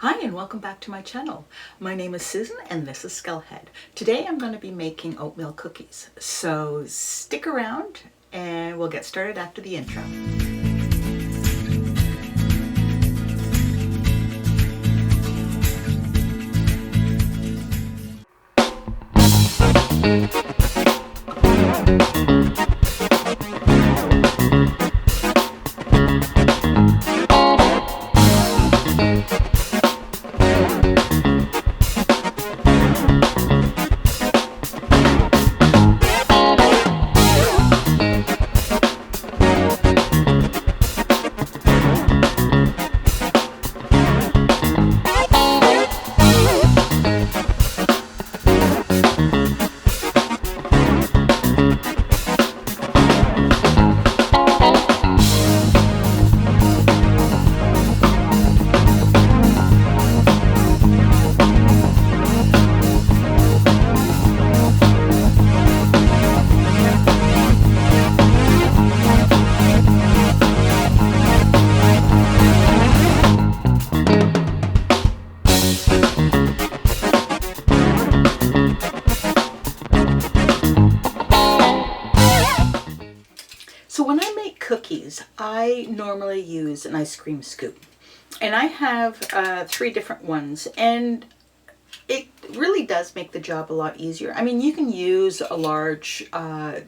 Hi and welcome back to my channel. My name is Susan and this is Skullhead. Today I'm going to be making oatmeal cookies, so stick around and we'll get started after the intro. So when I make cookies, I normally use an ice cream scoop. And I have 3 different ones, and it really does make the job a lot easier. I mean, you can use a large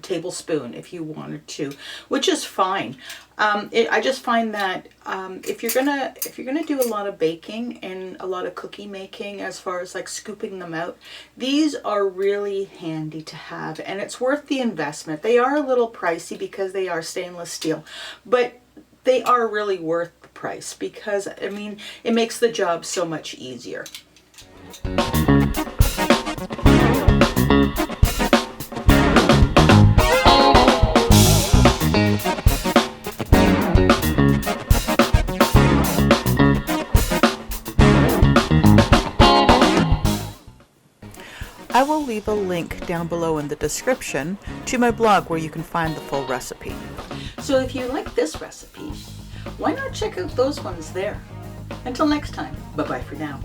tablespoon if you wanted to, which is fine. I just find that if you're gonna do a lot of baking and a lot of cookie making, as far as like scooping them out, these are really handy to have, and it's worth the investment. They are a little pricey because they are stainless steel, but they are really worth the price because, I mean, it makes the job so much easier. I will leave a link down below in the description to my blog where you can find the full recipe. So if you like this recipe, why not check out those ones there? Until next time, bye-bye for now.